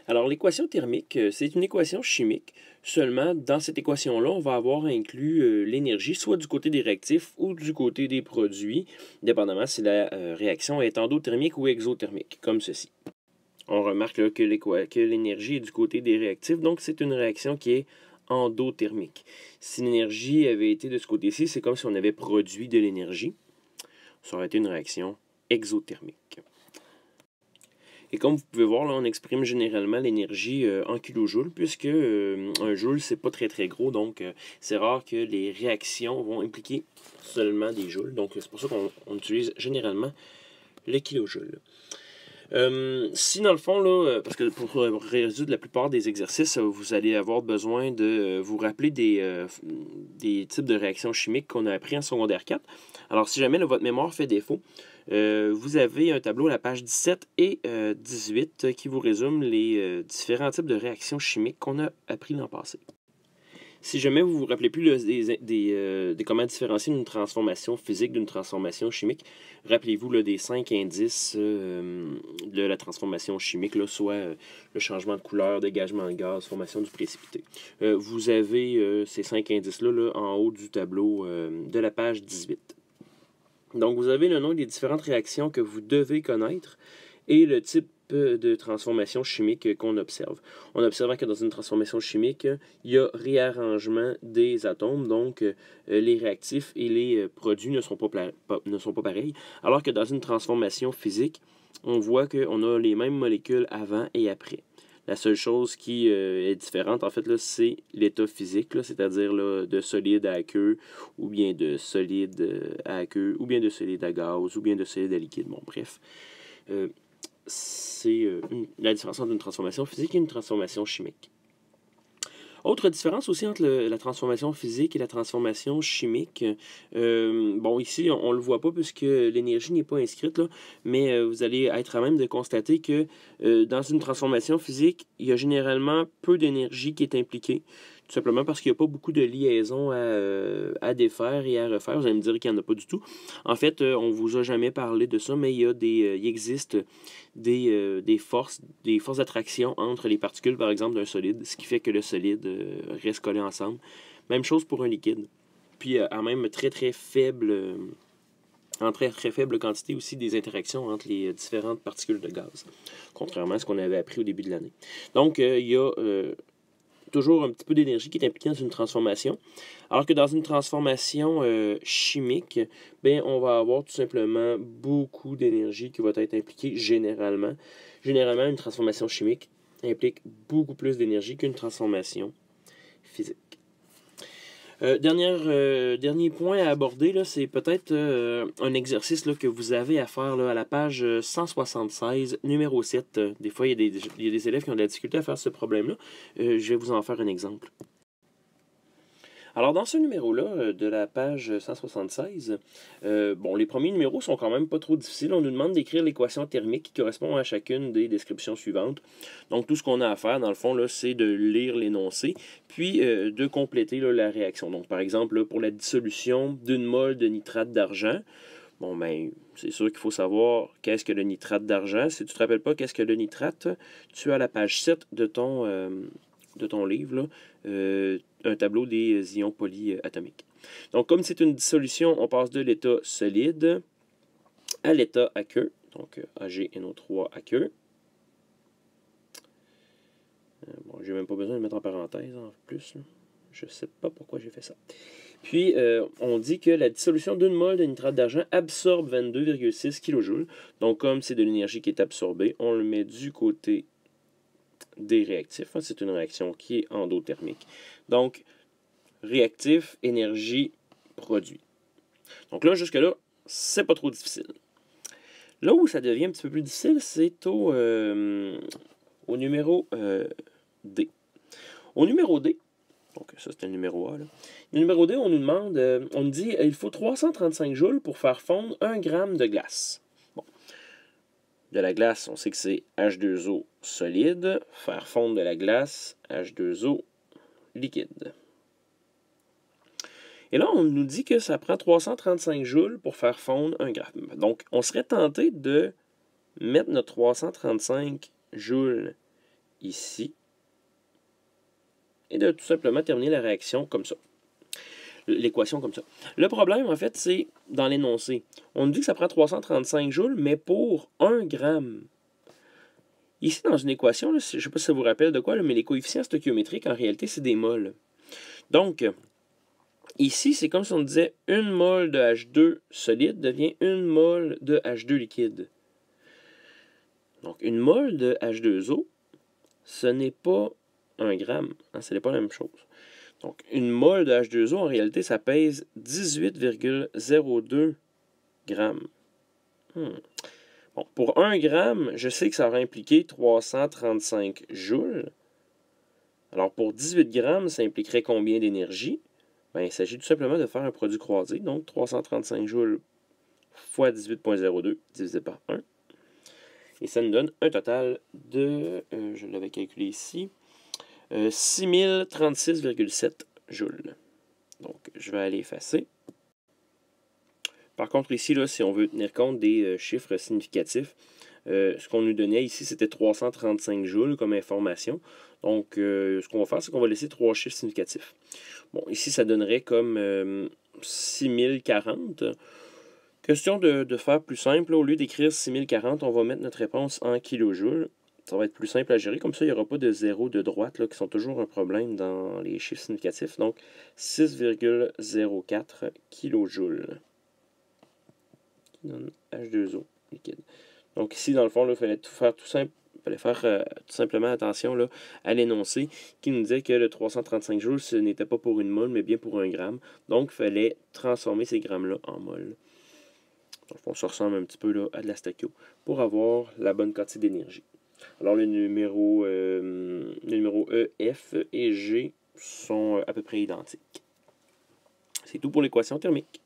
Alors, l'équation thermique, c'est une équation chimique. Seulement, dans cette équation-là, on va avoir inclus l'énergie, soit du côté des réactifs ou du côté des produits, dépendamment si la réaction est endothermique ou exothermique, comme ceci. On remarque là, que l'énergie est du côté des réactifs, donc c'est une réaction qui est endothermique. Si l'énergie avait été de ce côté-ci, c'est comme si on avait produit de l'énergie. Ça aurait été une réaction exothermique. Et comme vous pouvez voir, là, on exprime généralement l'énergie en kilojoules, puisque un joule, c'est pas très très gros, donc c'est rare que les réactions vont impliquer seulement des joules. Donc c'est pour ça qu'on utilise généralement le kilojoule. Si dans le fond, là, parce que pour résoudre la plupart des exercices, vous allez avoir besoin de vous rappeler des types de réactions chimiques qu'on a appris en secondaire 4. Alors si jamais là, votre mémoire fait défaut, vous avez un tableau à la page 17 et 18 qui vous résume les différents types de réactions chimiques qu'on a appris l'an passé. Si jamais vous ne vous rappelez plus des comment différencier une transformation physique d'une transformation chimique, rappelez-vous des 5 indices de la transformation chimique, là, soit le changement de couleur, dégagement de gaz, formation du précipité. Vous avez ces 5 indices-là là, en haut du tableau de la page 18. Donc, vous avez le nom des différentes réactions que vous devez connaître et le type de transformation chimique qu'on observe. On observe que dans une transformation chimique, il y a réarrangement des atomes, donc les réactifs et les produits ne sont pas pareils, alors que dans une transformation physique, on voit qu'on a les mêmes molécules avant et après. La seule chose qui est différente, en fait, c'est l'état physique, c'est-à-dire de solide à aqueux, ou bien de solide à aqueux, ou bien de solide à gaz, ou bien de solide à liquide. Bon, bref. C'est la différence entre une transformation physique et une transformation chimique. Autre différence aussi entre la transformation physique et la transformation chimique. Bon, ici, on ne le voit pas puisque l'énergie n'est pas inscrite, là, mais vous allez être à même de constater que dans une transformation physique, il y a généralement peu d'énergie qui est impliquée. Tout simplement parce qu'il n'y a pas beaucoup de liaisons à défaire et à refaire. Vous allez me dire qu'il n'y en a pas du tout. En fait, on ne vous a jamais parlé de ça, mais il existe des forces d'attraction entre les particules, par exemple, d'un solide, ce qui fait que le solide reste collé ensemble. Même chose pour un liquide. Puis, à même très faible quantité aussi des interactions entre les différentes particules de gaz, contrairement à ce qu'on avait appris au début de l'année. Donc, il y a toujours un petit peu d'énergie qui est impliquée dans une transformation. Alors que dans une transformation chimique, bien, on va avoir tout simplement beaucoup d'énergie qui va être impliquée généralement. Généralement, une transformation chimique implique beaucoup plus d'énergie qu'une transformation physique. Dernier point à aborder, c'est peut-être un exercice là, que vous avez à faire là, à la page 176, numéro 7. Des fois, il y a des élèves qui ont de la difficulté à faire ce problème-là. Je vais vous en faire un exemple. Alors, dans ce numéro-là, de la page 176, bon, les premiers numéros sont quand même pas trop difficiles. On nous demande d'écrire l'équation thermique qui correspond à chacune des descriptions suivantes. Donc, tout ce qu'on a à faire, dans le fond, c'est de lire l'énoncé, puis de compléter là, la réaction. Donc, par exemple, là, pour la dissolution d'une mole de nitrate d'argent, bon, ben, c'est sûr qu'il faut savoir qu'est-ce que le nitrate d'argent. Si tu ne te rappelles pas qu'est-ce que le nitrate, tu as la page 7 de ton livre, là, un tableau des ions polyatomiques. Donc, comme c'est une dissolution, on passe de l'état solide à l'état aqueux, donc AgNO3 aqueux. Bon, j'ai même pas besoin de mettre en parenthèse en plus. Là. Je ne sais pas pourquoi j'ai fait ça. Puis, on dit que la dissolution d'une mole de nitrate d'argent absorbe 22,6 kJ. Donc, comme c'est de l'énergie qui est absorbée, on le met du côté des réactifs. C'est une réaction qui est endothermique. Donc, réactif, énergie, produit. Donc là, jusque-là, c'est pas trop difficile. Là où ça devient un petit peu plus difficile, c'est au numéro D. Au numéro D, donc ça c'était le numéro A. Là. Le numéro D, on nous demande, on nous dit, il faut 335 joules pour faire fondre 1 gramme de glace. Bon. De la glace, on sait que c'est H2O solide. Faire fondre de la glace, H2O liquide. Et là, on nous dit que ça prend 335 joules pour faire fondre 1 gramme. Donc, on serait tenté de mettre notre 335 joules ici et de tout simplement terminer la réaction comme ça. L'équation comme ça. Le problème, en fait, c'est dans l'énoncé. On nous dit que ça prend 335 joules, mais pour 1 gramme. Ici, dans une équation, là, je ne sais pas si ça vous rappelle de quoi, là, mais les coefficients stoichiométriques, en réalité, c'est des moles. Donc, ici, c'est comme si on disait 1 mol de H2 solide devient 1 mol de H2 liquide. Donc, 1 mol de H2O, ce n'est pas 1 gramme. Hein, ce n'est pas la même chose. Donc, 1 mol de H2O, en réalité, ça pèse 18,02 grammes. Bon, pour 1 gramme, je sais que ça aurait impliqué 335 joules. Alors, pour 18 grammes, ça impliquerait combien d'énergie? Bien, il s'agit tout simplement de faire un produit croisé. Donc, 335 joules fois 18,02 divisé par 1. Et ça nous donne un total de, je l'avais calculé ici, 6036,7 joules. Donc, je vais aller effacer. Par contre, ici, là, si on veut tenir compte des chiffres significatifs, ce qu'on nous donnait ici, c'était 335 joules comme information. Donc, ce qu'on va faire, c'est qu'on va laisser 3 chiffres significatifs. Bon, ici, ça donnerait comme 6040. Question de faire plus simple. Au lieu d'écrire 6040, on va mettre notre réponse en kilojoules. Ça va être plus simple à gérer. Comme ça, il n'y aura pas de zéro de droite là, qui sont toujours un problème dans les chiffres significatifs. Donc, 6,04 kilojoules. Qui donne H2O liquide. Donc ici, dans le fond, il fallait faire tout simplement attention là, à l'énoncé qui nous disait que le 335 joules, ce n'était pas pour une mole, mais bien pour 1 gramme. Donc, il fallait transformer ces grammes-là en mol. Donc, on se ressemble un petit peu là, à de la stoichio pour avoir la bonne quantité d'énergie. Alors, le numéro E, F et G sont à peu près identiques. C'est tout pour l'équation thermique.